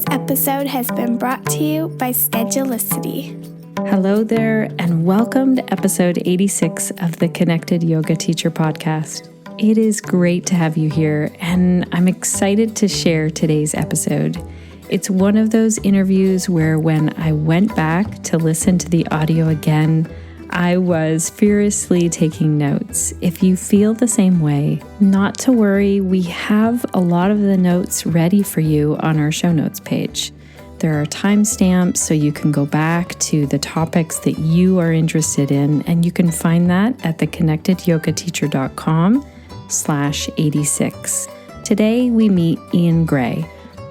Today's episode has been brought to you by Schedulicity. Hello there, and welcome to episode 86 of the Connected Yoga Teacher Podcast. It is great to have you here, and I'm excited to share today's episode. It's one of those interviews where when I went back to listen to the audio again, I was furiously taking notes. If you feel the same way, not to worry, we have a lot of the notes ready for you on our show notes page. There are timestamps so you can go back to the topics that you are interested in, and you can find that at theconnectedyogateacher.com/86. Today we meet Ian Gray,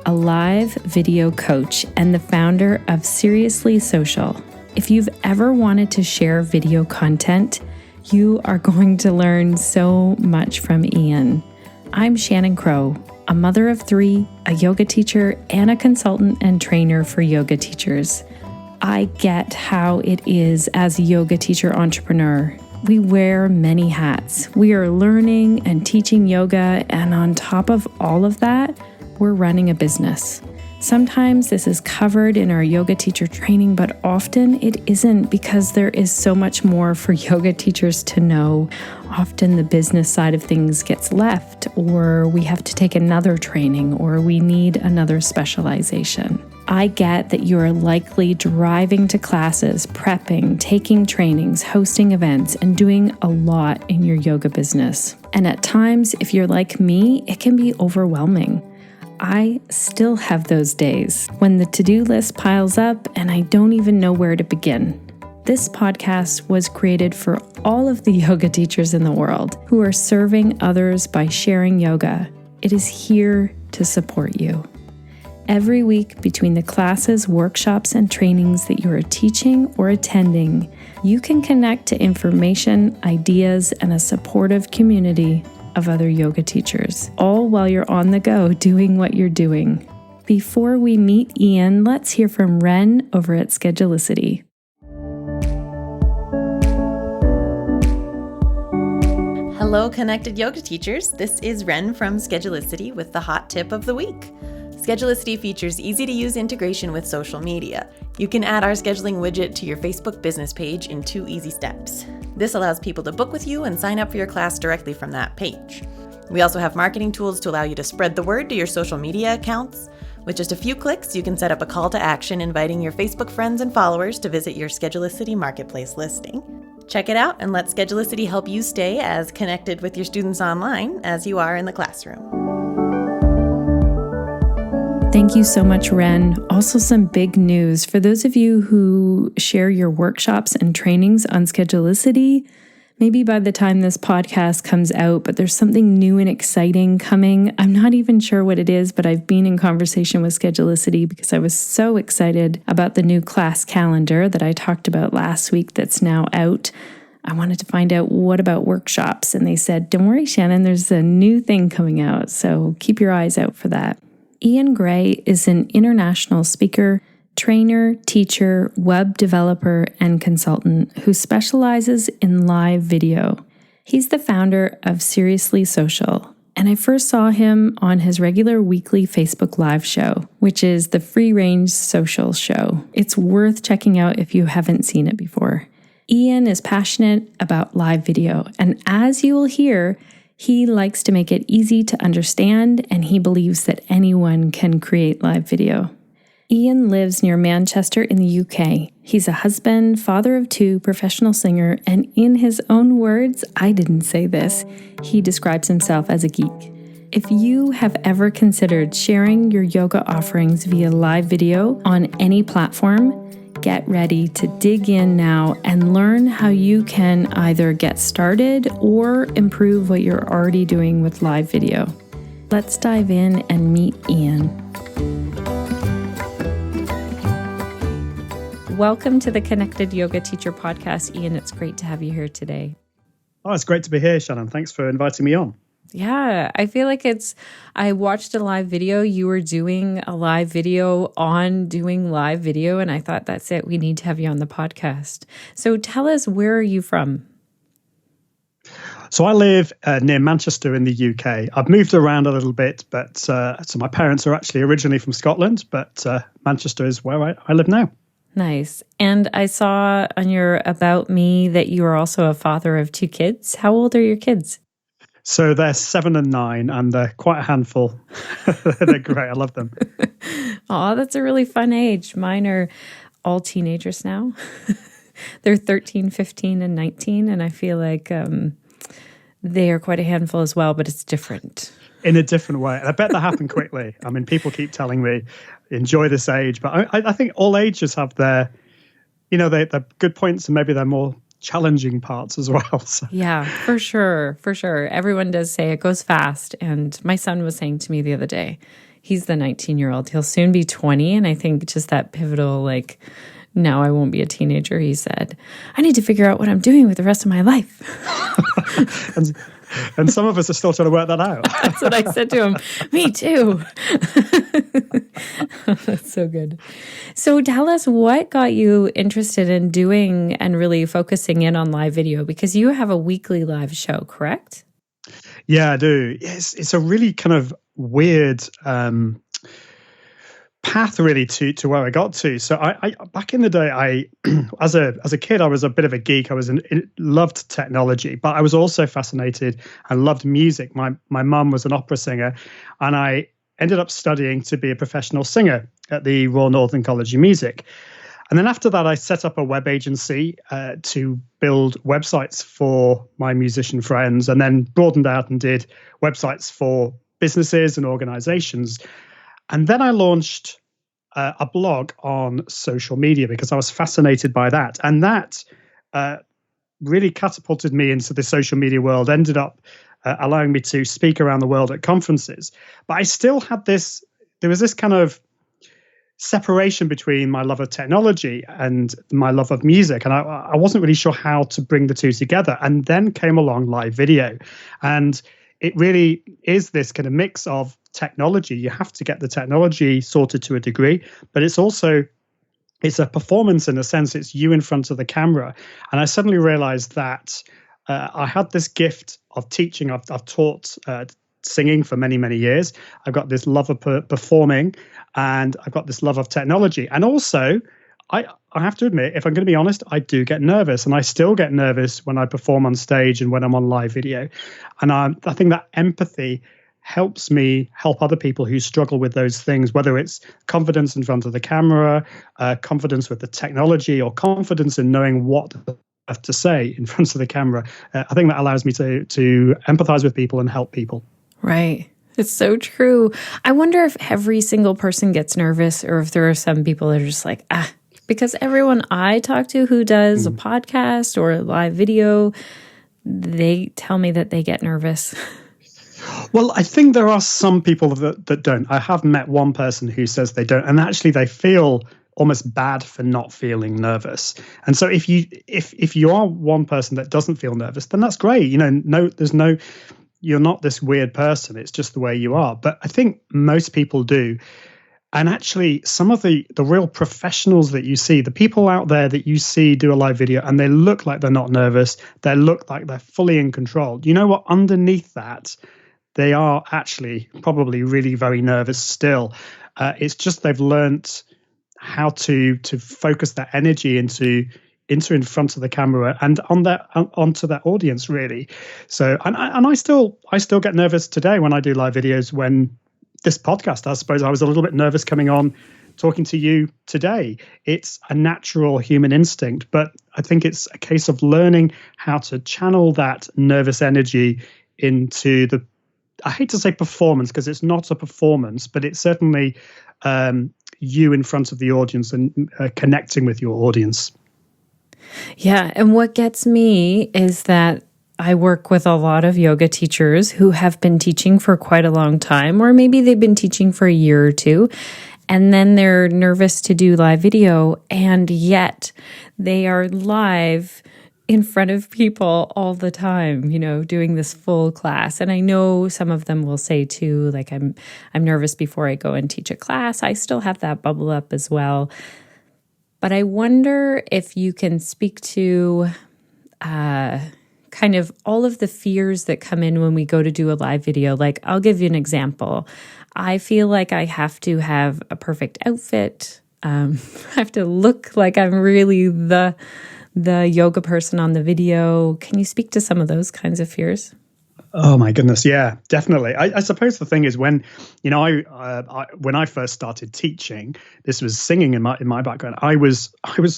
a live video coach and the founder of Seriously Social. If you've ever wanted to share video content, you are going to learn so much from Ian. I'm Shannon Crow, a mother of three, a yoga teacher, and a consultant and trainer for yoga teachers. I get how it is as a yoga teacher entrepreneur. We wear many hats. We are learning and teaching yoga, and on top of all of that, we're running a business. Sometimes this is covered in our yoga teacher training, but often it isn't because there is so much more for yoga teachers to know. Often the business side of things gets left, or we have to take another training, or we need another specialization. I get that you are likely driving to classes, prepping, taking trainings, hosting events, and doing a lot in your yoga business. And at times, if you're like me, it can be overwhelming. I still have those days when the to-do list piles up and I don't even know where to begin. This podcast was created for all of the yoga teachers in the world who are serving others by sharing yoga. It is here to support you. Every week between the classes, workshops, and trainings that you are teaching or attending, you can connect to information, ideas, and a supportive community of other yoga teachers, all while you're on the go doing what you're doing. Before we meet Ian, let's hear from Ren over at Schedulicity. Hello, Connected Yoga Teachers. This is Ren from Schedulicity with the hot tip of the week. Schedulicity features easy-to-use integration with social media. You can add our scheduling widget to your Facebook business page in 2 easy steps. This allows people to book with you and sign up for your class directly from that page. We also have marketing tools to allow you to spread the word to your social media accounts. With just a few clicks, you can set up a call to action inviting your Facebook friends and followers to visit your Schedulicity marketplace listing. Check it out and let Schedulicity help you stay as connected with your students online as you are in the classroom. Thank you so much, Ren. Also, some big news for those of you who share your workshops and trainings on Schedulicity. Maybe by the time this podcast comes out, but there's something new and exciting coming. I'm not even sure what it is, but I've been in conversation with Schedulicity because I was so excited about the new class calendar that I talked about last week that's now out. I wanted to find out what about workshops, and they said, don't worry, Shannon, there's a new thing coming out, so keep your eyes out for that. Ian Gray is an international speaker, trainer, teacher, web developer, and consultant who specializes in live video. He's the founder of Seriously Social, and I first saw him on his regular weekly Facebook Live show, which is the free-range social show. It's worth checking out if you haven't seen it before. Ian is passionate about live video, and as you will hear, he likes to make it easy to understand, and he believes that anyone can create live video. Ian lives near Manchester in the UK. He's a husband, father of 2, professional singer, and in his own words, I didn't say this, he describes himself as a geek. If you have ever considered sharing your yoga offerings via live video on any platform, get ready to dig in now and learn how you can either get started or improve what you're already doing with live video. Let's dive in and meet Ian. Welcome to the Connected Yoga Teacher Podcast, Ian. It's great to have you here today. Oh, it's great to be here, Shannon. Thanks for inviting me on. Yeah, I feel like I watched a live video. You were doing a live video on doing live video, and I thought, that's it. We need to have you on the podcast. So tell us, where are you from? So I live near Manchester in the UK. I've moved around a little bit, but so my parents are actually originally from Scotland, but Manchester is where I live now. Nice. And I saw on your About Me that you are also a father of 2 kids. How old are your kids? So they're 7 and 9, and they're quite a handful. They're great. I love them. Oh, that's a really fun age. Mine are all teenagers now. They're 13, 15, and 19, and I feel like they are quite a handful as well, but it's different. In a different way. And I bet that happened quickly. I mean, people keep telling me, enjoy this age. But I think all ages have their good points, and maybe their more challenging parts as well. So. Yeah, for sure. For sure. Everyone does say it goes fast. And my son was saying to me the other day, he's the 19-year-old. He'll soon be 20. And I think just that pivotal, no, I won't be a teenager. He said, I need to figure out what I'm doing with the rest of my life. and some of us are still trying to work that out. That's what I said to him. Me too. That's so good. So tell us, what got you interested in doing and really focusing in on live video? Because you have a weekly live show, correct? Yeah, I do. It's a really kind of weird path really to where I got to. So I back in the day, as a kid, I was a bit of a geek. I loved technology, but I was also fascinated and loved music. My mum was an opera singer, and I ended up studying to be a professional singer at the Royal Northern College of Music. And then after that, I set up a web agency to build websites for my musician friends, and then broadened out and did websites for businesses and organizations. And then I launched a blog on social media because I was fascinated by that. And that really catapulted me into the social media world, ended up allowing me to speak around the world at conferences. But I still had there was this kind of separation between my love of technology and my love of music. And I wasn't really sure how to bring the two together. And then came along live video. And it really is this kind of mix of technology. You have to get the technology sorted to a degree, but it's a performance in a sense. It's you in front of the camera. And I suddenly realized that I had this gift of teaching. I've taught singing for many, many years. I've got this love of performing, and I've got this love of technology. And also, I have to admit, if I'm going to be honest, I do get nervous, and I still get nervous when I perform on stage and when I'm on live video. And I think that empathy helps me help other people who struggle with those things, whether it's confidence in front of the camera, confidence with the technology, or confidence in knowing what I have to say in front of the camera. I think that allows me to empathize with people and help people. Right. It's so true. I wonder if every single person gets nervous, or if there are some people that are just like, because everyone I talk to who does a podcast or a live video, they tell me that they get nervous. Well, I think there are some people that don't. I have met one person who says they don't, and actually they feel almost bad for not feeling nervous. And so if you are one person that doesn't feel nervous, then that's great. You're not this weird person. It's just the way you are. But I think most people do. And actually, some of the real professionals that you see, the people out there that you see do a live video, and they look like they're not nervous, they look like they're fully in control. You know what? Underneath that, they are actually probably really very nervous still. It's just they've learnt how to focus that energy into in front of the camera and onto that audience, really. So, and I still get nervous today when I do live videos. When this podcast, I suppose I was a little bit nervous coming on, talking to you today. It's a natural human instinct, but I think it's a case of learning how to channel that nervous energy into I hate to say performance, because it's not a performance, but it's certainly you in front of the audience and connecting with your audience. Yeah. And what gets me is that I work with a lot of yoga teachers who have been teaching for quite a long time, or maybe they've been teaching for a year or two, and then they're nervous to do live video, and yet they are live in front of people all the time, doing this full class. And I know some of them will say too, like, I'm nervous before I go and teach a class. I still have that bubble up as well. But I wonder if you can speak to kind of all of the fears that come in when we go to do a live video. Like, I'll give you an example. I feel like I have to have a perfect outfit. I have to look like I'm really the yoga person on the video. Can you speak to some of those kinds of fears? Oh my goodness, yeah, definitely. I suppose the thing is when, when I first started teaching, this was singing in my background. I was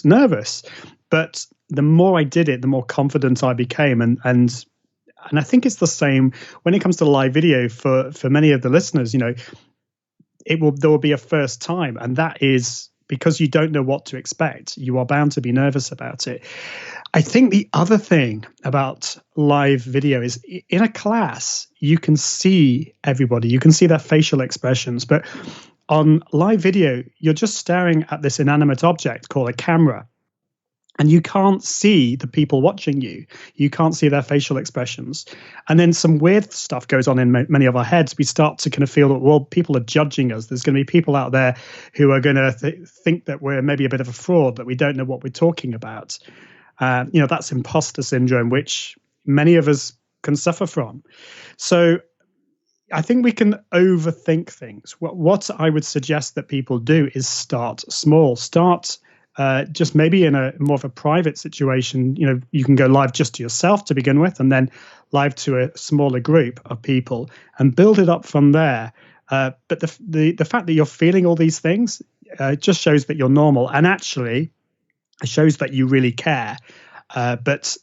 nervous, but the more I did it, the more confident I became, and I think it's the same when it comes to live video for many of the listeners. There will be a first time, and that is because you don't know what to expect. You are bound to be nervous about it. I think the other thing about live video is in a class, you can see everybody, you can see their facial expressions, but on live video, you're just staring at this inanimate object called a camera. And you can't see the people watching you. You can't see their facial expressions. And then some weird stuff goes on in many of our heads. We start to kind of feel that, well, people are judging us. There's going to be people out there who are going to think that we're maybe a bit of a fraud, that we don't know what we're talking about. That's imposter syndrome, which many of us can suffer from. So I think we can overthink things. What I would suggest that people do is start small. Start just maybe in a more of a private situation. You can go live just to yourself to begin with, and then live to a smaller group of people, and build it up from there. But the fact that you're feeling all these things just shows that you're normal, and actually it shows that you really care. But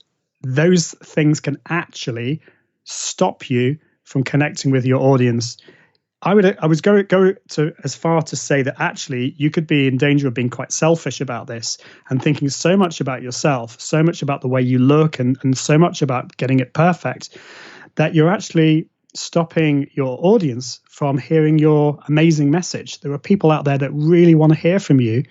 those things can actually stop you from connecting with your audience. I would go to as far to say that actually you could be in danger of being quite selfish about this and thinking so much about yourself, so much about the way you look, and so much about getting it perfect, that you're actually stopping your audience from hearing your amazing message. There are people out there that really want to hear from you,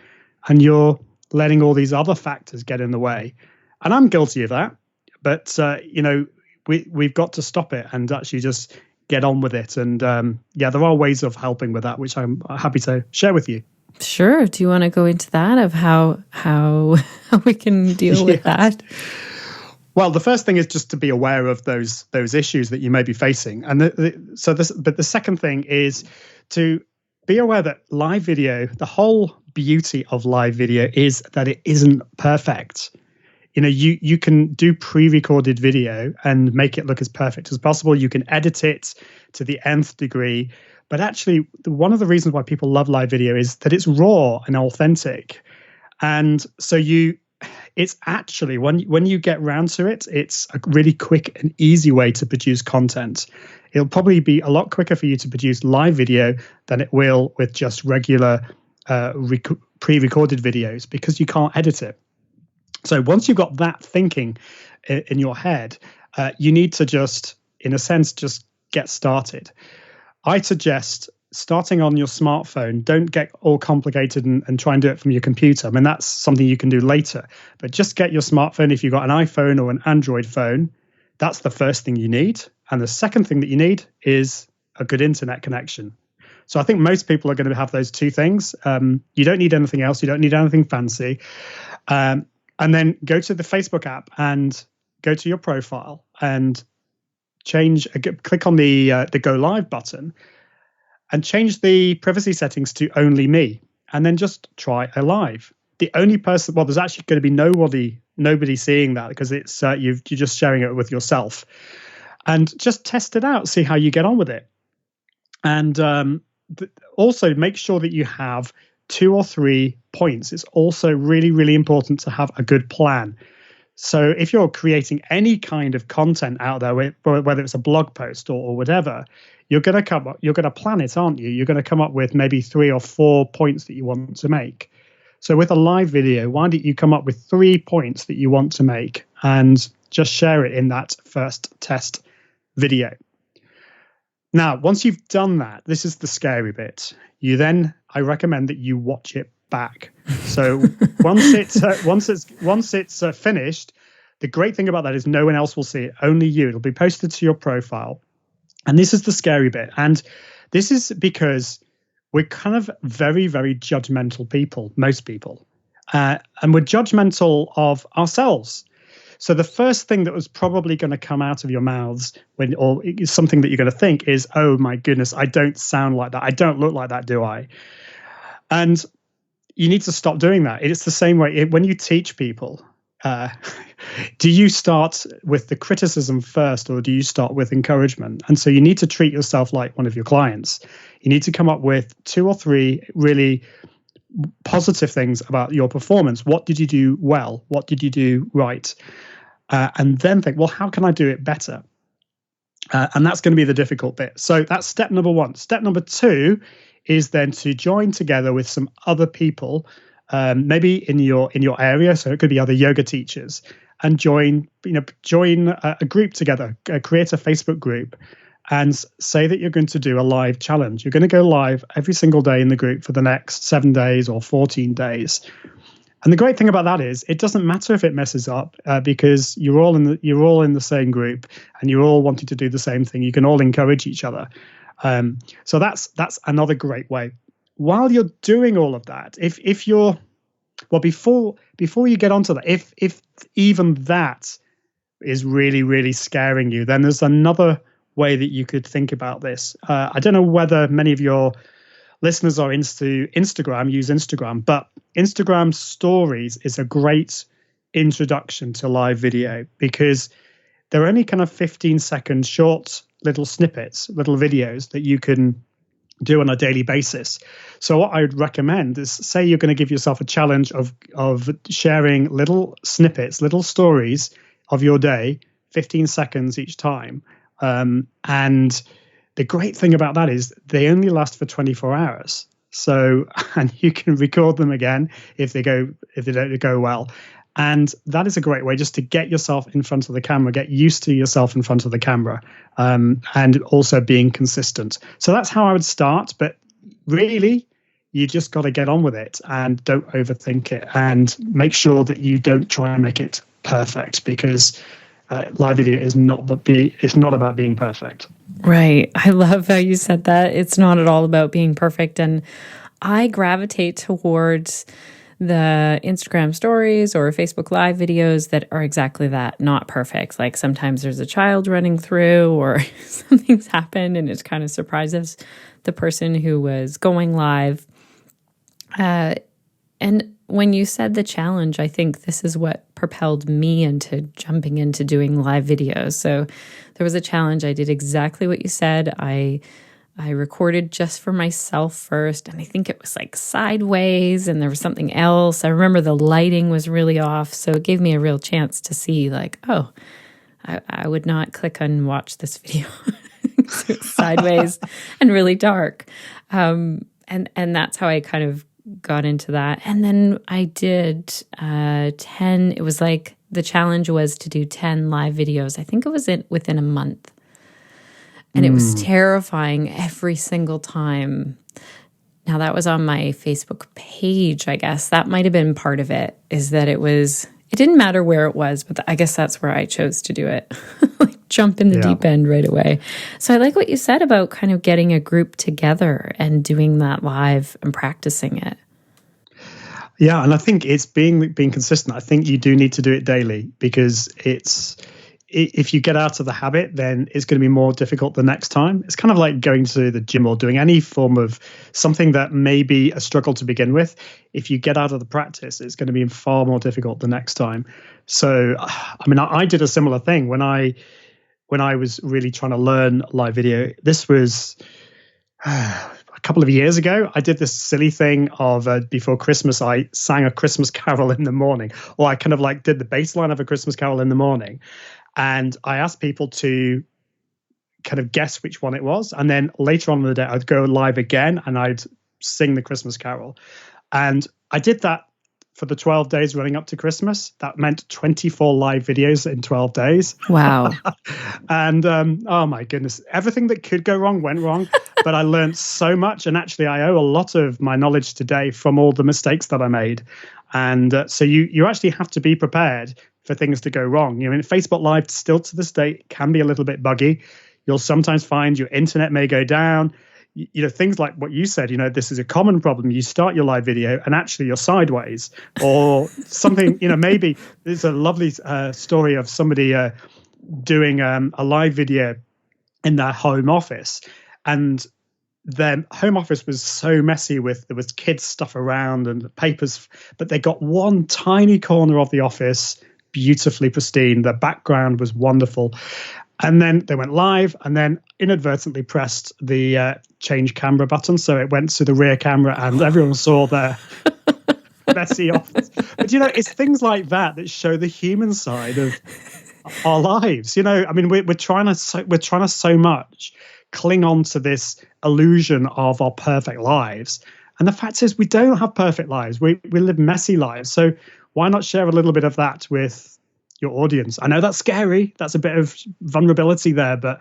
and you're letting all these other factors get in the way. And I'm guilty of that, but we've got to stop it and actually just get on with it. And there are ways of helping with that, which I'm happy to share with you. Sure. Do you want to go into that of how we can deal with that? Well, the first thing is just to be aware of those issues that you may be facing, and but the second thing is to be aware that live video, the whole beauty of live video is that it isn't perfect. You can do pre-recorded video and make it look as perfect as possible. You can edit it to the nth degree. But actually, one of the reasons why people love live video is that it's raw and authentic. And so it's actually, when you get round to it, it's a really quick and easy way to produce content. It'll probably be a lot quicker for you to produce live video than it will with just regular pre-recorded videos, because you can't edit it. So once you've got that thinking in your head, you need to just get started. I suggest starting on your smartphone. Don't get all complicated and try and do it from your computer. I mean, that's something you can do later. But just get your smartphone. If you've got an iPhone or an Android phone, that's the first thing you need. And the second thing that you need is a good internet connection. So I think most people are going to have those two things. You don't need anything else. You don't need anything fancy. And then go to the Facebook app and go to your profile and click on the Go Live button and change the privacy settings to only me, and then just try a live. The only person, well, there's actually going to be nobody seeing that, because it's you're just sharing it with yourself, and just test it out, see how you get on with it. And also make sure that you have 2 or 3 points. It's also really, really important to have a good plan. So if you're creating any kind of content out there, whether it's a blog post or whatever, you're going to plan it, aren't you? You're going to come up with maybe 3 or 4 points that you want to make. So with a live video, why don't you come up with 3 points that you want to make and just share it in that first test video. Now, once you've done that, this is the scary bit. I recommend that you watch it back. So once it's finished, the great thing about that is no one else will see it, only you. It'll be posted to your profile. And this is the scary bit. And this is because we're kind of very, very judgmental people, most people. And we're judgmental of ourselves. So the first thing that was probably going to come out of your mouths or something that you're going to think is, oh my goodness, I don't sound like that. I don't look like that, do I? And you need to stop doing that. It's the same way when you teach people. Do you start with the criticism first, or do you start with encouragement? And so you need to treat yourself like one of your clients. You need to come up with 2 or 3 really positive things about your performance. What did you do well? What did you do right? And then think, well, how can I do it better? And that's going to be the difficult bit. So that's step number 1. Step number 2 is then to join together with some other people, maybe in your area. So it could be other yoga teachers, and join a group together, create a Facebook group, and say that you're going to do a live challenge. You're going to go live every single day in the group for the next 7 days or 14 days. And the great thing about that is it doesn't matter if it messes up, because you're all in the same group and you're all wanting to do the same thing. You can all encourage each other. So that's another great way. While you're doing all of that, if you're, well, before you get onto that, if even that is really, really scaring you, then there's another way that you could think about this. I don't know whether many of your listeners are into Instagram, use Instagram, but Instagram stories is a great introduction to live video, because they're only kind of 15-second short little snippets, little videos that you can do on a daily basis. So what I would recommend is, say you're going to give yourself a challenge of sharing little snippets, little stories of your day, 15 seconds each time. And the great thing about that is they only last for 24 hours. So, and you can record them again if they don't go well. And that is a great way just to get yourself in front of the camera, get used to yourself in front of the camera, and also being consistent. So that's how I would start. But really, you just got to get on with it and don't overthink it, and make sure that you don't try and make it perfect, because live video is not about being perfect. Right. I love how you said that. It's not at all about being perfect. And I gravitate towards the Instagram stories or Facebook Live videos that are exactly that, not perfect. Like sometimes there's a child running through or something's happened and it kind of surprises the person who was going live. And when you said the challenge, I think this is what propelled me into jumping into doing live videos. So there was a challenge. I did exactly what you said. I recorded just for myself first, and I think it was like sideways, and there was something else. I remember the lighting was really off, so it gave me a real chance to see, like, oh, I would not click on watch this video. So it's sideways and really dark. And that's how I kind of got into that. And then I did 10, it was like the challenge was to do 10 live videos. I think it was within a month. And it was terrifying every single time. Now, that was on my Facebook page, I guess. That might have been part of it, is that it didn't matter where it was, but I guess that's where I chose to do it. Like jump in the deep end right away. So I like what you said about kind of getting a group together and doing that live and practicing it. Yeah, and I think it's being consistent. I think you do need to do it daily, because if you get out of the habit, then it's going to be more difficult the next time. It's kind of like going to the gym or doing any form of something that may be a struggle to begin with. If you get out of the practice, it's going to be far more difficult the next time. So, I mean, I did a similar thing when I was really trying to learn live video. This was a couple of years ago. I did this silly thing of before Christmas, I sang a Christmas carol in the morning, or I kind of like did the bass line of a Christmas carol in the morning. And I asked people to kind of guess which one it was. And then later on in the day, I'd go live again and I'd sing the Christmas carol. And I did that for the 12 days running up to Christmas. That meant 24 live videos in 12 days. Wow. And oh my goodness, everything that could go wrong went wrong. But I learned so much. And actually, I owe a lot of my knowledge today from all the mistakes that I made. And so you actually have to be prepared for things to go wrong. You know, in Facebook Live, still to this day, can be a little bit buggy. You'll sometimes find your internet may go down. things like what you said, this is a common problem. You start your live video and actually you're sideways or something, maybe there's a lovely story of somebody doing a live video in their home office, and their home office was so messy there was kids stuff around and papers, but they got one tiny corner of the office beautifully pristine. The background was wonderful. And then they went live and then inadvertently pressed the change camera button. So it went to the rear camera and everyone saw their messy office. But, it's things like that show the human side of our lives. We're trying to so much cling on to this illusion of our perfect lives. And the fact is we don't have perfect lives. We live messy lives. So why not share a little bit of that with your audience? I know that's scary. That's a bit of vulnerability there, but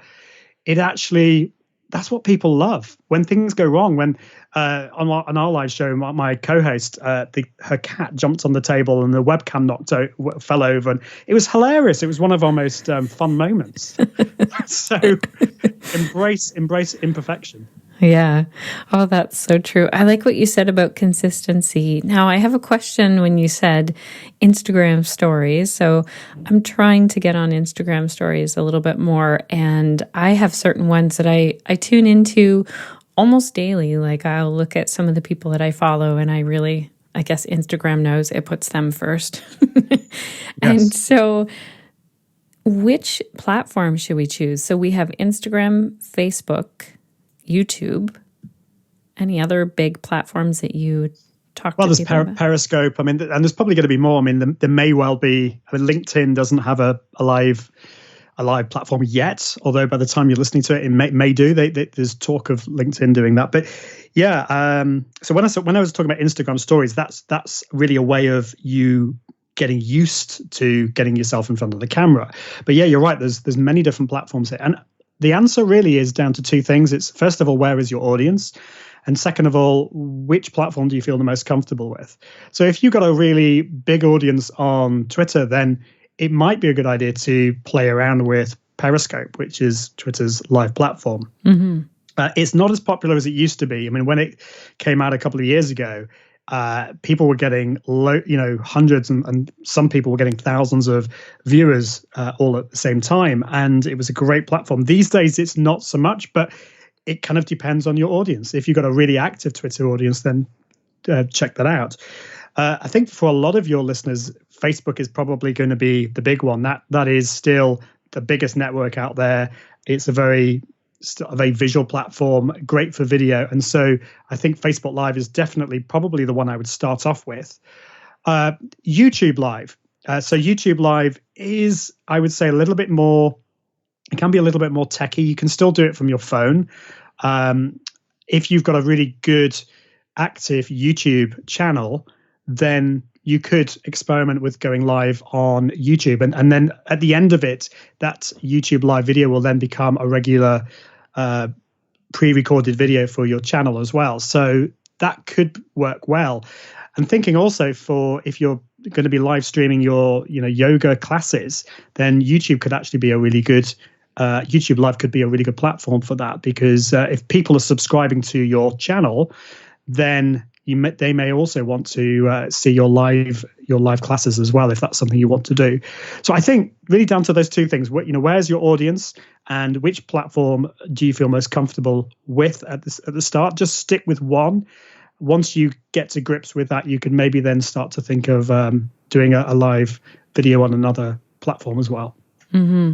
that's what people love. When things go wrong, when on our live show, my co-host, her cat jumped on the table and the webcam fell over, and it was hilarious. It was one of our most fun moments. So embrace imperfection. Yeah. Oh, that's so true. I like what you said about consistency. Now, I have a question when you said Instagram stories. So I'm trying to get on Instagram stories a little bit more. And I have certain ones that I tune into almost daily. Like I'll look at some of the people that I follow and I guess Instagram knows it puts them first. Yes. And so which platform should we choose? So we have Instagram, Facebook, YouTube. Any other big platforms that you talk to there's people about? Periscope. And there's probably going to be more. There may well be. LinkedIn doesn't have a live platform yet, although by the time you're listening to it, it may do. There's talk of LinkedIn doing that. But yeah, so when I was talking about Instagram stories, that's really a way of you getting used to getting yourself in front of the camera. But yeah, you're right. There's many different platforms here. And the answer really is down to two things. It's first of all, where is your audience? And second of all, which platform do you feel the most comfortable with? So if you've got a really big audience on Twitter, then it might be a good idea to play around with Periscope, which is Twitter's live platform. Mm-hmm. It's not as popular as it used to be. When it came out a couple of years ago, people were getting hundreds and some people were getting thousands of viewers all at the same time, and it was a great platform. These days it's not so much, but it kind of depends on your audience. If you've got a really active Twitter audience, then check that out. I think for a lot of your listeners, Facebook is probably going to be the big one. That is still the biggest network out there. It's a very visual platform, great for video. And so I think Facebook Live is definitely probably the one I would start off with. YouTube Live. So YouTube Live is, I would say, it can be a little bit more techy. You can still do it from your phone. If you've got a really good active YouTube channel, then you could experiment with going live on YouTube. And then at the end of it, that YouTube live video will then become a regular pre-recorded video for your channel as well. So that could work well. And thinking also for if you're going to be live streaming your yoga classes, then YouTube could actually be a really good YouTube Live could be a really good platform for that, because if people are subscribing to your channel, then they may also want to see your live classes as well, if that's something you want to do. So I think really down to those two things. Where's your audience, and which platform do you feel most comfortable with at the start? Just stick with one. Once you get to grips with that, you can maybe then start to think of doing a live video on another platform as well. Mm-hmm.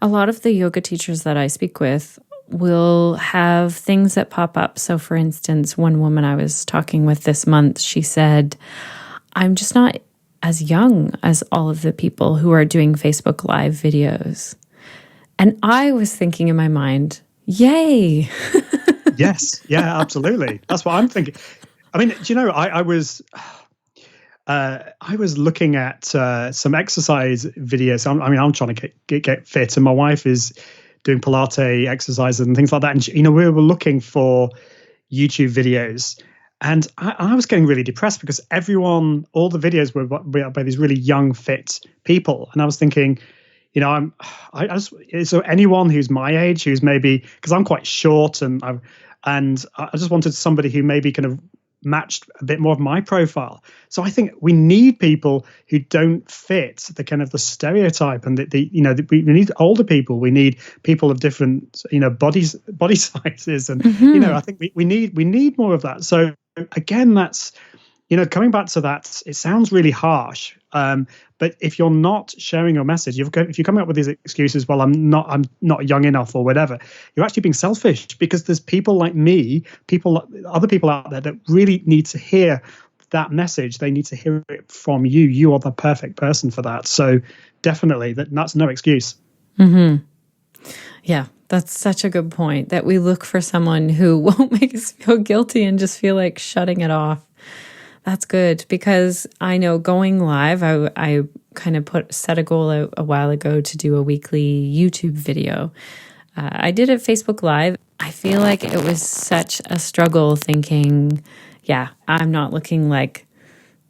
A lot of the yoga teachers that I speak with will have things that pop up. So for instance, one woman I was talking with this month, she said, I'm just not as young as all of the people who are doing Facebook Live videos. And I was thinking in my mind, yay. Yes. Yeah, absolutely. That's what I'm thinking. I mean, do you know, I was looking at some exercise videos. I'm trying to get fit, and my wife is doing Pilates exercises and things like that. And we were looking for YouTube videos, and I was getting really depressed because all the videos were by these really young, fit people, and I was thinking, is there anyone who's my age who's maybe, because I'm quite short and And I just wanted somebody who maybe kind of matched a bit more of my profile. So I think we need people who don't fit the kind of the stereotype, and we need older people. We need people of different, body sizes, and I think we need more of that. So again, that's coming back to that, it sounds really harsh. But if you're not sharing your message, if you're coming up with these excuses, well, I'm not young enough or whatever, you're actually being selfish, because there's people like me, other people out there that really need to hear that message. They need to hear it from you. You are the perfect person for that. So definitely, that's no excuse. Mm-hmm. Yeah, that's such a good point, that we look for someone who won't make us feel guilty and just feel like shutting it off. That's good, because I know going live, I kind of set a goal a while ago to do a weekly YouTube video. I did it Facebook Live. I feel like it was such a struggle thinking, yeah, I'm not looking like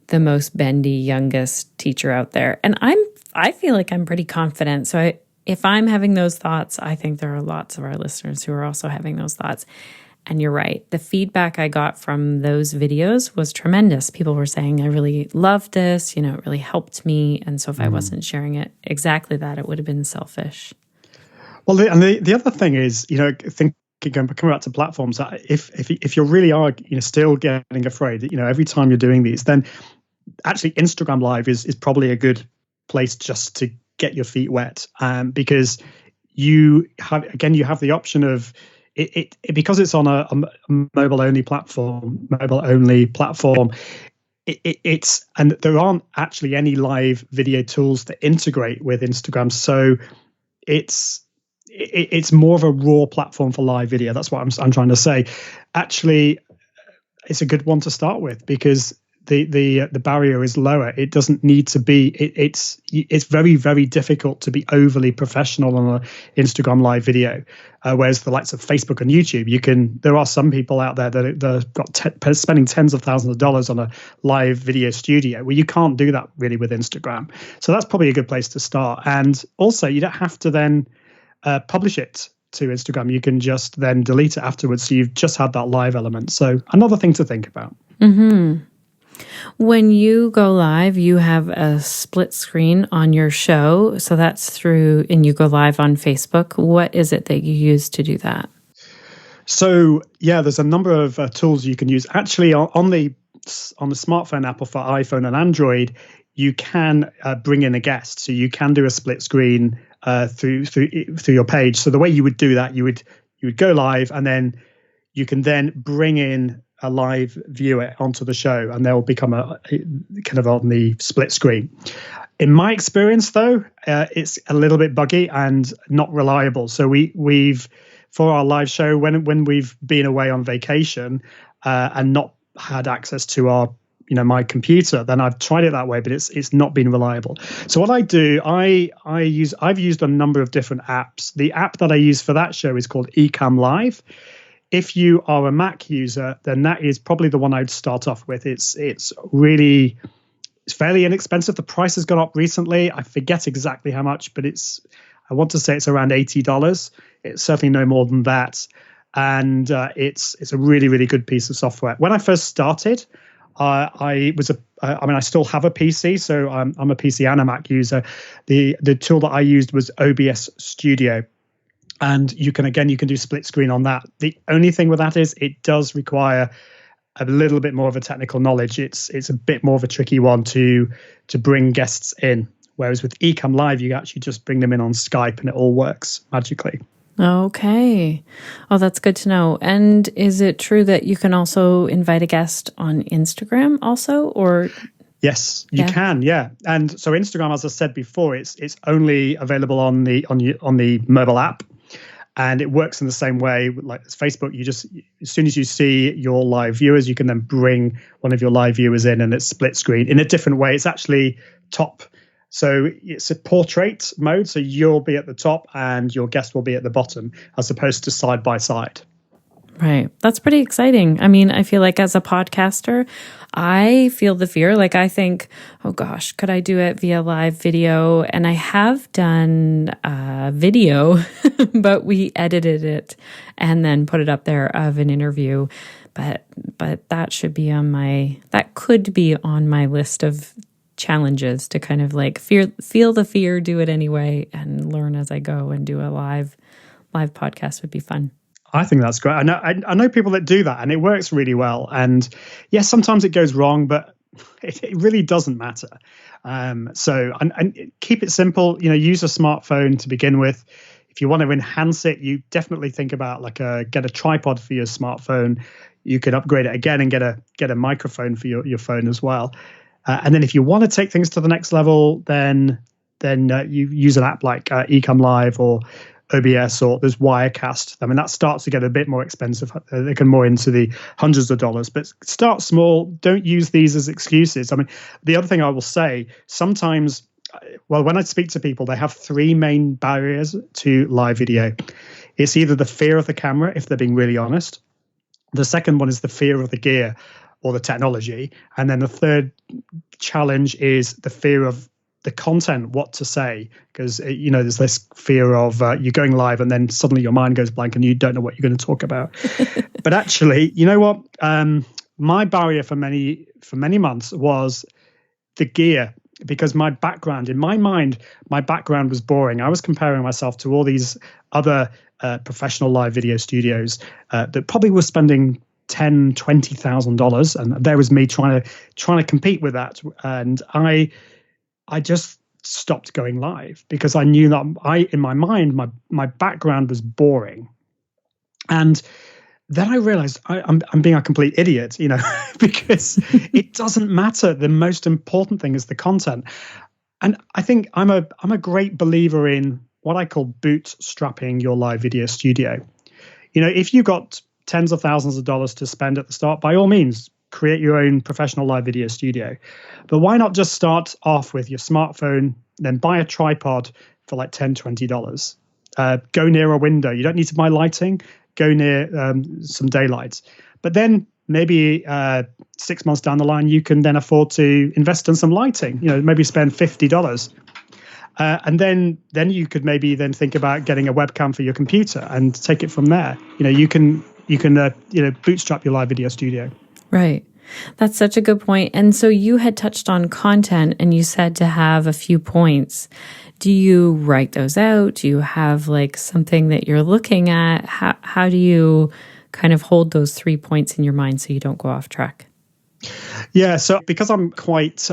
the most bendy youngest teacher out there. And I feel like I'm pretty confident. So if I'm having those thoughts, I think there are lots of our listeners who are also having those thoughts. And you're right. The feedback I got from those videos was tremendous. People were saying, I really loved this. It really helped me. And so if I wasn't sharing it exactly that, it would have been selfish. Well, the other thing is, coming back to platforms, if you really are, still getting afraid, every time you're doing these, then actually Instagram Live is probably a good place just to get your feet wet, because you have the option of it because it's on a mobile only platform. It's and there aren't actually any live video tools that integrate with Instagram, so it's more of a raw platform for live video. That's what I'm trying to say. Actually, it's a good one to start with, because the barrier is lower. It doesn't need to be. It's very, very difficult to be overly professional on an Instagram live video, whereas the likes of Facebook and YouTube, there are some people out there that have got spending tens of thousands of dollars on a live video studio, where you can't do that really with Instagram. So that's probably a good place to start. And also, you don't have to then publish it to Instagram. You can just then delete it afterwards. So you've just had that live element. So another thing to think about. Mm-hmm. When you go live, you have a split screen on your show. So that's and you go live on Facebook. What is it that you use to do that? So, yeah, there's a number of tools you can use. Actually, on the smartphone app, or for iPhone and Android, you can bring in a guest. So you can do a split screen through your page. So the way you would do that, you would go live, and then you can then bring in a live viewer onto the show, and they'll become a kind of on the split screen. In my experience, though, it's a little bit buggy and not reliable. So we've for our live show, when we've been away on vacation and not had access to our my computer, then I've tried it that way, but it's not been reliable. So what I do, I've used a number of different apps. The app that I use for that show is called Ecamm Live. If you are a Mac user, then that is probably the one I'd start off with. It's fairly inexpensive. The price has gone up recently. I forget exactly how much, but I want to say it's around $80. It's certainly no more than that. And it's a really, really good piece of software. When I first started, I still have a PC, so I'm a PC and a Mac user. The tool that I used was OBS Studio. And you can do split screen on that. The only thing with that is it does require a little bit more of a technical knowledge. It's a bit more of a tricky one to bring guests in. Whereas with Ecamm Live, you actually just bring them in on Skype and it all works magically. Okay. Oh, that's good to know. And is it true that you can also invite a guest on Instagram also, or? Yes, you can. Yeah. And so Instagram, as I said before, it's only available on the mobile app. And it works in the same way like as Facebook. You just, as soon as you see your live viewers, you can then bring one of your live viewers in, and it's split screen in a different way. It's actually top. So it's a portrait mode. So you'll be at the top and your guest will be at the bottom, as opposed to side by side. Right. That's pretty exciting. I mean, I feel like as a podcaster, I feel the fear. Like I think, oh gosh, could I do it via live video? And I have done video, but we edited it and then put it up there of an interview. But that should be that could be on my list of challenges to kind of like feel the fear, do it anyway, and learn as I go, and do a live podcast would be fun. I think that's great. I know people that do that, and it works really well. And yes, sometimes it goes wrong, but it really doesn't matter. So keep it simple. Use a smartphone to begin with. If you want to enhance it, you definitely think about get a tripod for your smartphone. You could upgrade it again and get a microphone for your phone as well. And then if you want to take things to the next level, then you use an app like Ecom Live or OBS, or there's Wirecast. I mean, that starts to get a bit more expensive. They can more into the hundreds of dollars, but start small. Don't use these as excuses. I mean, the other thing I will say, sometimes, when I speak to people, they have three main barriers to live video. It's either the fear of the camera, if they're being really honest. The second one is the fear of the gear or the technology. And then the third challenge is the fear of the content, what to say, because there's this fear of you're going live and then suddenly your mind goes blank and you don't know what you're going to talk about. But actually, you know what? My barrier for many months was the gear, because my background, in my mind, my background was boring. I was comparing myself to all these other professional live video studios that probably were spending $10,000, $20,000, and there was me trying to compete with that, and I just stopped going live because I knew that in my mind, my background was boring. And then I realized I'm being a complete idiot, because it doesn't matter. The most important thing is the content. And I think I'm a great believer in what I call bootstrapping your live video studio. If you got tens of thousands of dollars to spend at the start, by all means, create your own professional live video studio. But why not just start off with your smartphone, then buy a tripod for like $10, $20. Go near a window. You don't need to buy lighting. Go near some daylight. But then maybe 6 months down the line, you can then afford to invest in some lighting. Maybe spend $50. And then you could maybe then think about getting a webcam for your computer and take it from there. You can bootstrap your live video studio. Right. That's such a good point. And so you had touched on content and you said to have a few points. Do you write those out? Do you have like something that you're looking at? How do you kind of hold those 3 points in your mind so you don't go off track? Yeah. So because I'm quite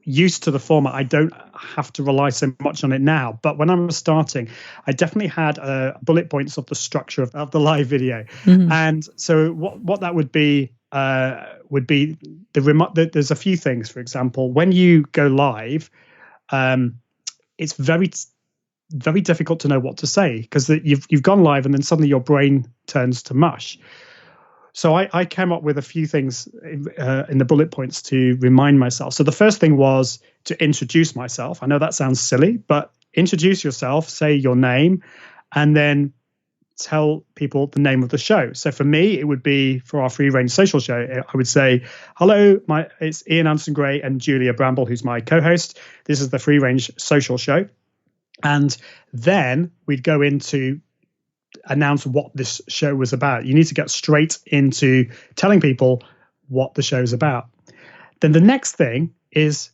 used to the format, I don't have to rely so much on it now. But when I was starting, I definitely had bullet points of the structure of the live video. Mm-hmm. And so what that would be there's a few things. For example, when you go live, it's very, very difficult to know what to say because you've gone live and then suddenly your brain turns to mush. So I came up with a few things in the bullet points to remind myself. So the first thing was to introduce myself. I know that sounds silly, but introduce yourself, say your name, and then tell people the name of the show. So for me, it would be, for our free range social show, I would say, hello, it's Ian Anderson Gray and Julia Bramble, who's my co-host. This is the free range social show. And then we'd go into announce what this show was about. You need to get straight into telling people what the show is about. Then the next thing is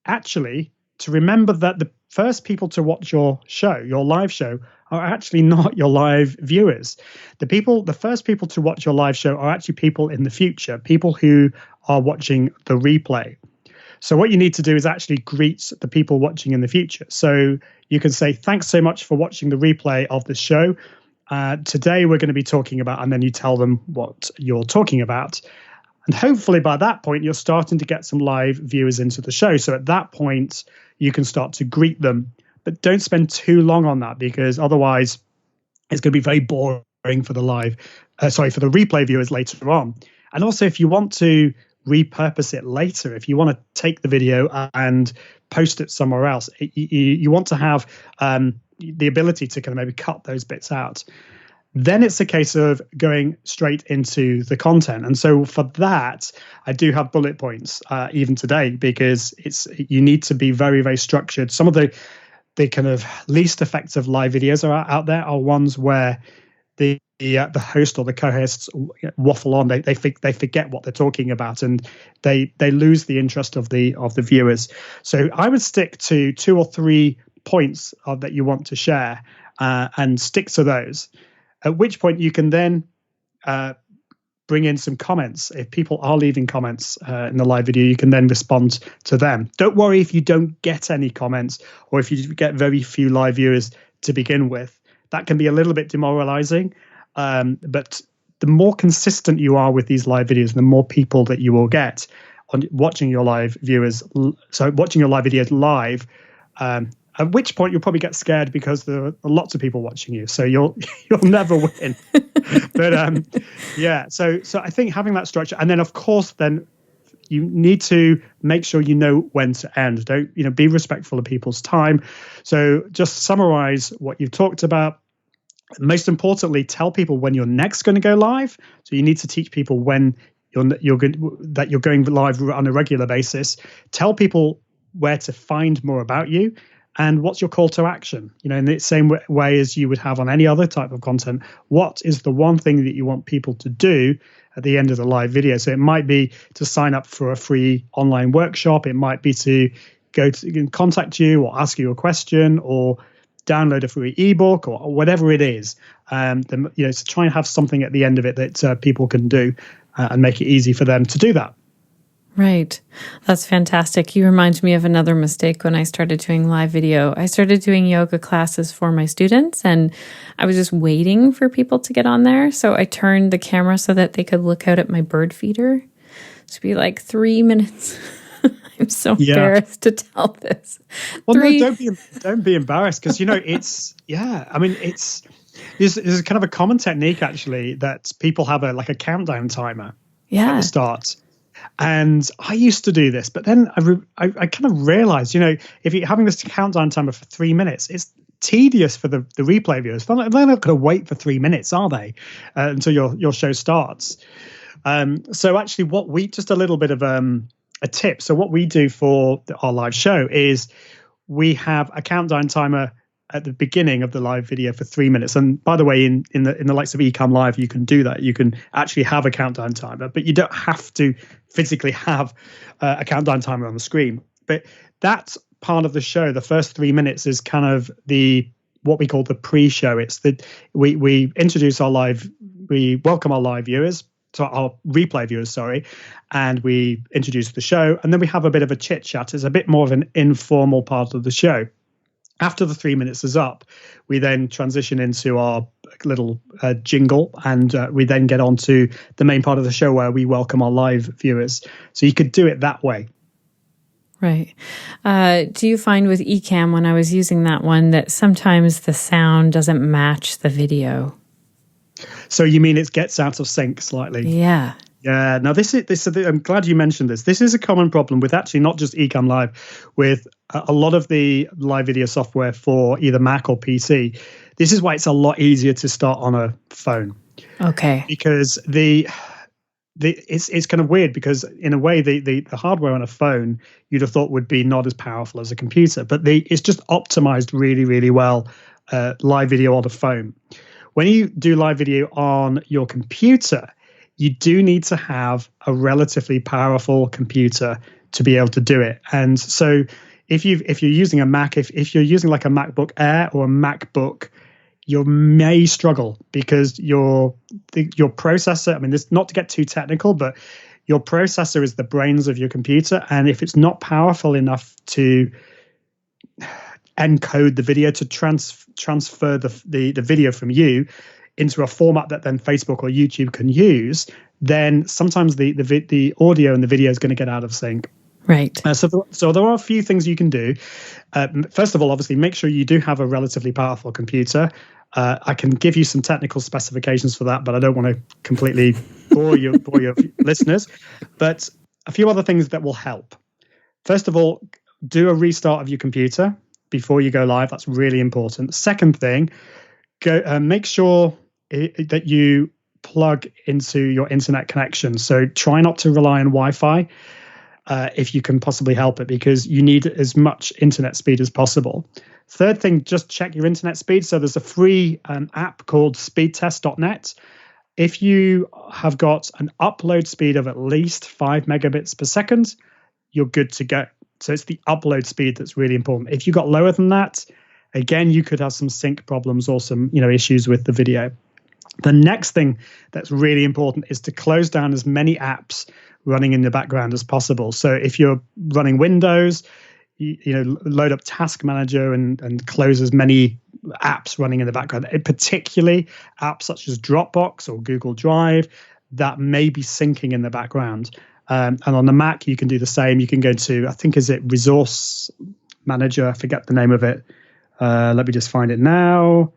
actually to remember that the first people to watch your show, your live show, are actually not your live viewers. The first people to watch your live show are actually people in the future, people who are watching the replay. So what you need to do is actually greet the people watching in the future. So you can say, thanks so much for watching the replay of the show. Today we're going to be talking about, and then you tell them what you're talking about. And hopefully by that point, you're starting to get some live viewers into the show. So at that point, you can start to greet them. But don't spend too long on that because otherwise it's going to be very boring for the for the replay viewers later on. And also if you want to repurpose it later, if you want to take the video and post it somewhere else, you want to have the ability to kind of maybe cut those bits out. Then it's a case of going straight into the content. And so for that, I do have bullet points even today, because you need to be very, very structured. Some of the kind of least effective live videos are out there are ones where the host or the co-hosts waffle on. They forget what they're talking about, and they lose the interest of the viewers. So I would stick to 2 or 3 points that you want to share, and stick to those. At which point you can then bring in some comments. If people are leaving comments in the live video, you can then respond to them. Don't worry if you don't get any comments, or if you get very few live viewers to begin with. That can be a little bit demoralizing. But the more consistent you are with these live videos, the more people that you will get on watching your live viewers. So watching your live videos live, at which point you'll probably get scared because there are lots of people watching you. So you'll never win. But yeah, so I think having that structure, and then of course then you need to make sure you know when to end. Don't be respectful of people's time. So just summarize what you've talked about. Most importantly, tell people when you're next going to go live. So you need to teach people when you're going live on a regular basis. Tell people where to find more about you, and what's your call to action. In the same way as you would have on any other type of content. What is the one thing that you want people to do at the end of the live video? So it might be to sign up for a free online workshop. It might be to contact you or ask you a question, or download a free ebook, or whatever it is. To try and have something at the end of it that people can do, and make it easy for them to do that. Right. That's fantastic. You remind me of another mistake when I started doing live video. I started doing yoga classes for my students, and I was just waiting for people to get on there. So I turned the camera so that they could look out at my bird feeder. It'd be like 3 minutes. I'm so embarrassed to tell this. Well, no, don't be embarrassed, because it's there's kind of a common technique actually that people have a countdown timer at the start. And I used to do this, but then I kind of realized, if you're having this countdown timer for 3 minutes, it's tedious for the replay viewers. They're not going to wait for 3 minutes, are they, until your show starts? So actually, just a little bit of a tip. So what we do for our live show is we have a countdown timer at the beginning of the live video for 3 minutes. And by the way, in the likes of Ecamm Live, you can do that. You can actually have a countdown timer, but you don't have to physically have a countdown timer on the screen. But that's part of the show. The first 3 minutes is kind of what we call the pre-show. It's that we introduce we welcome our live viewers, so our replay viewers, sorry, and we introduce the show, and then we have a bit of a chit chat. It's a bit more of an informal part of the show. After the 3 minutes is up, we then transition into our little jingle, and we then get on to the main part of the show where we welcome our live viewers. So you could do it that way. Right. Do you find with Ecamm, when I was using that one, that sometimes the sound doesn't match the video? So you mean it gets out of sync slightly? Yeah. Yeah. Now this is. I'm glad you mentioned this. This is a common problem with actually not just Ecamm Live, with a lot of the live video software for either Mac or PC. This is why it's a lot easier to start on a phone. Okay. Because it's kind of weird, because in a way the hardware on a phone you'd have thought would be not as powerful as a computer, but it's just optimized really, really well live video on a phone. When you do live video on your computer, you do need to have a relatively powerful computer to be able to do it. And so if you're using a Mac, if you're using like a MacBook Air or a MacBook, you may struggle, because your processor, I mean, this, not to get too technical, but your processor is the brains of your computer. And if it's not powerful enough to encode the video, to transfer the video from you into a format that then Facebook or YouTube can use, then sometimes the audio and the video is going to get out of sync. Right. So there are a few things you can do. First of all, obviously, make sure you do have a relatively powerful computer. I can give you some technical specifications for that, but I don't want to completely bore your listeners. But a few other things that will help. First of all, do a restart of your computer before you go live. That's really important. Second thing, make sure that you plug into your internet connection. So try not to rely on Wi-Fi if you can possibly help it, because you need as much internet speed as possible. Third thing, just check your internet speed. So there's a free app called speedtest.net. If you have got an upload speed of at least 5 megabits per second, you're good to go. So it's the upload speed that's really important. If you got lower than that, again, you could have some sync problems or some issues with the video. The next thing that's really important is to close down as many apps running in the background as possible. So if you're running Windows, load up Task Manager and close as many apps running in the background, particularly apps such as Dropbox or Google Drive that may be syncing in the background. And on the Mac, you can do the same. You can go to, I think, is it Resource Manager? I forget the name of it. Let me just find it now.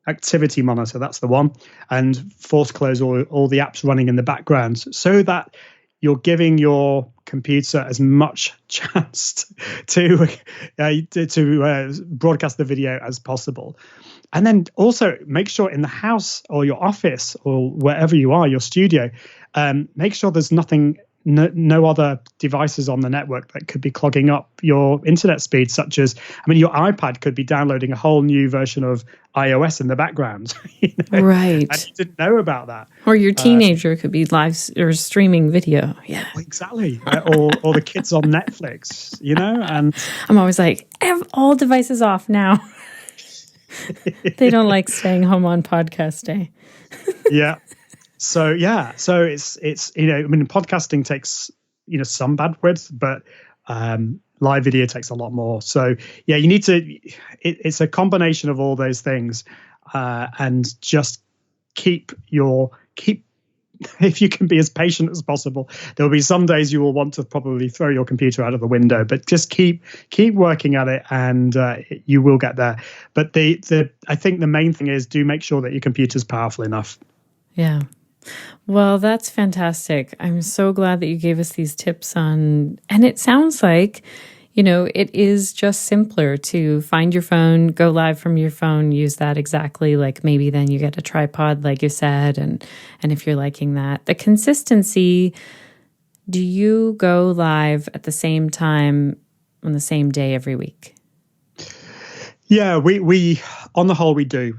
Activity Monitor, that's the one. And force close all the apps running in the background so that you're giving your computer as much chance to broadcast the video as possible. And then also make sure in the house or your office or wherever you are, your studio, make sure there's no other devices on the network that could be clogging up your internet speed, such as, your iPad could be downloading a whole new version of iOS in the background. Right. And you didn't know about that. Or your teenager could be live or streaming video. Yeah. Exactly. or the kids on Netflix, and I'm always like, I have all devices off now. They don't like staying home on podcast day. Yeah. So it's podcasting takes some bandwidth, but live video takes a lot more. So yeah, you need to. It's a combination of all those things, and just keep. If you can be as patient as possible, there will be some days you will want to probably throw your computer out of the window, but just keep working at it, and you will get there. But I think the main thing is do make sure that your computer's powerful enough. Yeah. Well, that's fantastic. I'm so glad that you gave us these tips and it sounds like, it is just simpler to find your phone, go live from your phone, use that exactly. Like maybe then you get a tripod, like you said, and if you're liking that. The consistency, do you go live at the same time on the same day every week? Yeah, we on the whole we do.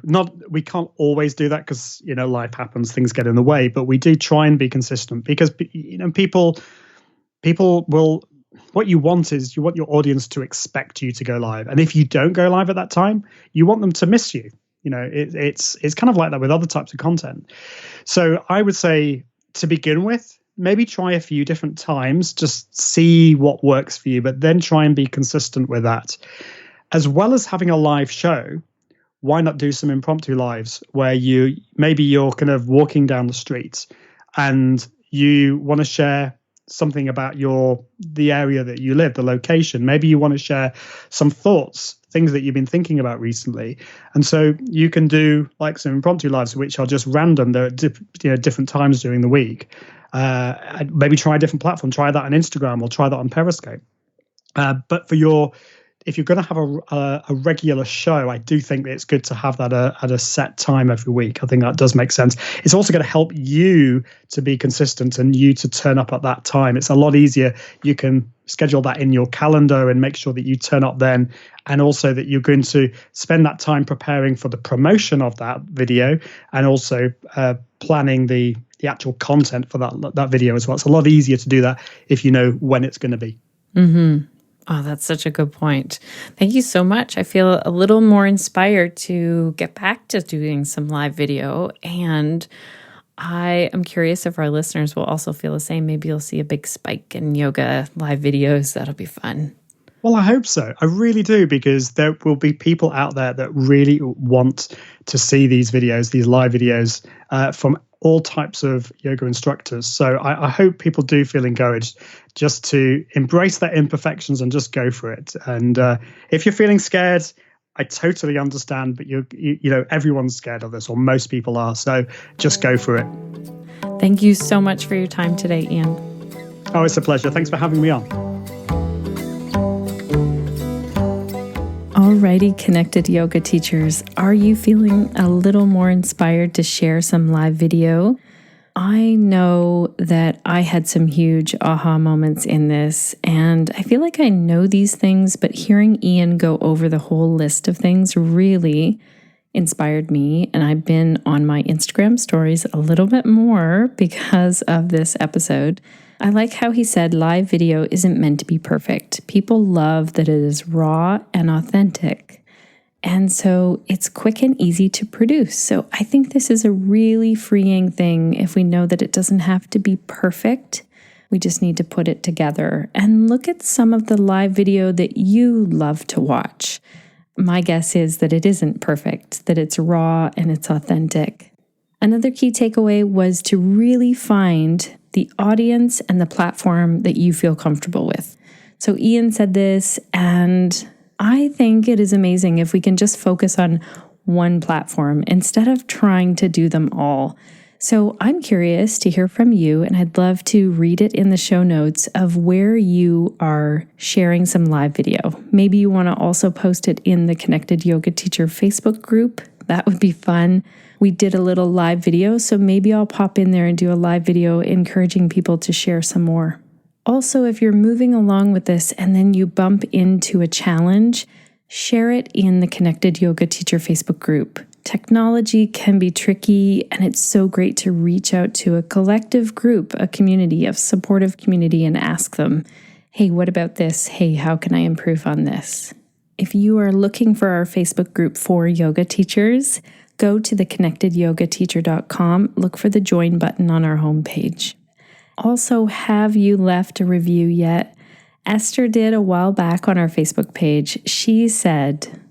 We can't always do that because life happens, things get in the way. But we do try and be consistent because people will. What you want is you want your audience to expect you to go live, and if you don't go live at that time, you want them to miss you. It's kind of like that with other types of content. So I would say to begin with, maybe try a few different times, just see what works for you, but then try and be consistent with that. As well as having a live show, why not do some impromptu lives where you're kind of walking down the street and you want to share something about the area that you live, the location. Maybe you want to share some thoughts, things that you've been thinking about recently. And so you can do like some impromptu lives, which are just random. They're at different times during the week. Maybe try a different platform. Try that on Instagram or try that on Periscope. But if you're going to have a regular show, I do think that it's good to have that at a set time every week. I think that does make sense. It's also going to help you to be consistent and you to turn up at that time. It's a lot easier. You can schedule that in your calendar and make sure that you turn up then, and also that you're going to spend that time preparing for the promotion of that video and also planning the actual content for that video as well. It's a lot easier to do that if you know when it's going to be. Mm-hmm. Oh, that's such a good point. Thank you so much. I feel a little more inspired to get back to doing some live video. And I am curious if our listeners will also feel the same. Maybe you'll see a big spike in yoga live videos. That'll be fun. Well, I hope so. I really do, because there will be people out there that really want to see these videos, these live videos from all types of yoga instructors. So I hope people do feel encouraged just to embrace their imperfections and just go for it. And if you're feeling scared, I totally understand, but everyone's scared of this, or most people are. So just go for it. Thank you so much for your time today, Ian. Oh, it's a pleasure. Thanks for having me on. All Alrighty, connected yoga teachers, are you feeling a little more inspired to share some live video? I know that I had some huge aha moments in this, and I feel like I know these things, but hearing Ian go over the whole list of things really inspired me, and I've been on my Instagram stories a little bit more because of this episode. I like how he said live video isn't meant to be perfect. People love that it is raw and authentic. And so it's quick and easy to produce. So I think this is a really freeing thing if we know that it doesn't have to be perfect. We just need to put it together and look at some of the live video that you love to watch. My guess is that it isn't perfect, that it's raw and it's authentic. Another key takeaway was to really find the audience and the platform that you feel comfortable with. So Ian said this, and I think it is amazing if we can just focus on one platform instead of trying to do them all. So I'm curious to hear from you, and I'd love to read it in the show notes of where you are sharing some live video. Maybe you want to also post it in the Connected Yoga Teacher Facebook group. That would be fun. We did a little live video, so maybe I'll pop in there and do a live video encouraging people to share some more. Also, if you're moving along with this and then you bump into a challenge, share it in the Connected Yoga Teacher Facebook group. Technology can be tricky, and it's so great to reach out to a collective group, a community, a supportive community, and ask them, hey, what about this? Hey, how can I improve on this? If you are looking for our Facebook group for yoga teachers, go to theconnectedyogateacher.com, look for the join button on our homepage. Also, have you left a review yet? Esther did a while back on our Facebook page. She said,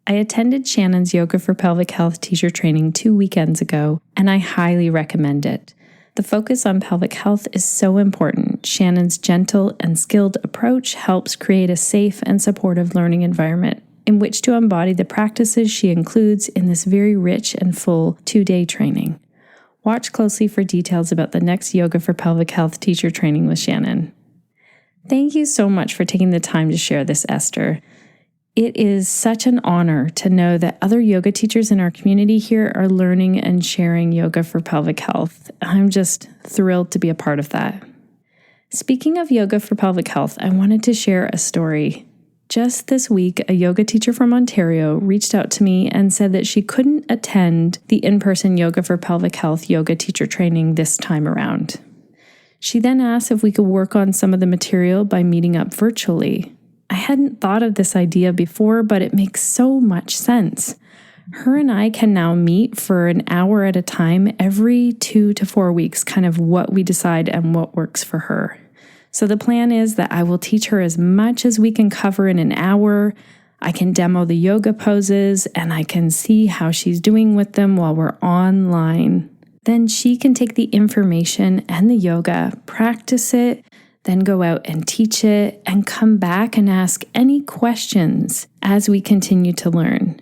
I attended Shannon's Yoga for Pelvic Health teacher training 2 weekends ago, and I highly recommend it. The focus on pelvic health is so important. Shannon's gentle and skilled approach helps create a safe and supportive learning environment in which to embody the practices she includes in this very rich and full 2-day training. Watch closely for details about the next Yoga for Pelvic Health teacher training with Shannon. Thank you so much for taking the time to share this, Esther. It is such an honor to know that other yoga teachers in our community here are learning and sharing yoga for pelvic health. I'm just thrilled to be a part of that. Speaking of yoga for pelvic health, I wanted to share a story. Just this week, a yoga teacher from Ontario reached out to me and said that she couldn't attend the in-person Yoga for Pelvic Health yoga teacher training this time around. She then asked if we could work on some of the material by meeting up virtually. I hadn't thought of this idea before, but it makes so much sense. Her and I can now meet for an hour at a time every 2 to 4 weeks, kind of what we decide and what works for her. So the plan is that I will teach her as much as we can cover in an hour. I can demo the yoga poses, and I can see how she's doing with them while we're online. Then she can take the information and the yoga, practice it, then go out and teach it, and come back and ask any questions as we continue to learn.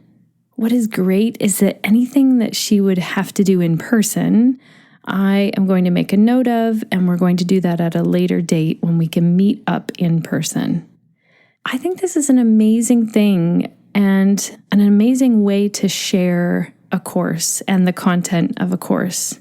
What is great is that anything that she would have to do in person, I am going to make a note of, and we're going to do that at a later date when we can meet up in person. I think this is an amazing thing and an amazing way to share a course and the content of a course.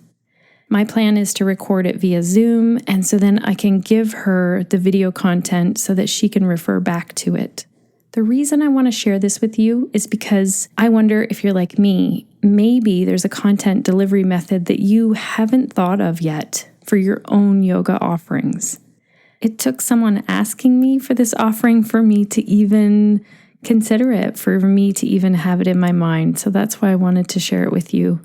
My plan is to record it via Zoom, and so then I can give her the video content so that she can refer back to it. The reason I want to share this with you is because I wonder if you're like me. Maybe there's a content delivery method that you haven't thought of yet for your own yoga offerings. It took someone asking me for this offering for me to even consider it, for me to even have it in my mind. So that's why I wanted to share it with you.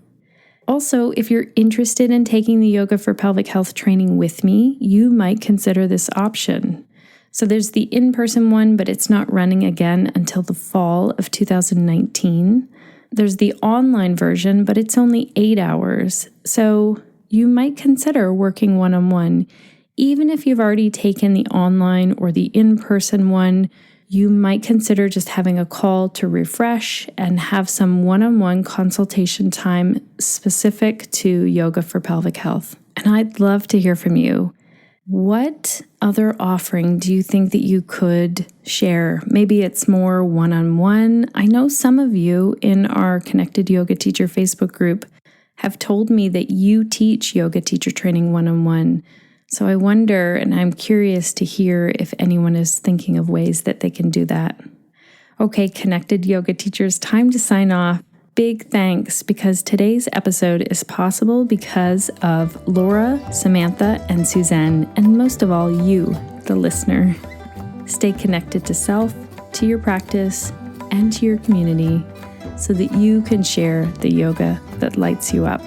Also, if you're interested in taking the Yoga for Pelvic Health training with me, you might consider this option. So there's the in-person one, but it's not running again until the fall of 2019. There's the online version, but it's only 8 hours. So you might consider working one-on-one. Even if you've already taken the online or the in-person one, you might consider just having a call to refresh and have some one-on-one consultation time specific to Yoga for Pelvic Health. And I'd love to hear from you. What other offering do you think that you could share? Maybe it's more one-on-one. I know some of you in our Connected Yoga Teacher Facebook group have told me that you teach yoga teacher training one-on-one. So I wonder, and I'm curious to hear if anyone is thinking of ways that they can do that. Okay, Connected Yoga Teachers, time to sign off. Big thanks, because today's episode is possible because of Laura, Samantha, and Suzanne, and most of all, you, the listener. Stay connected to self, to your practice, and to your community so that you can share the yoga that lights you up.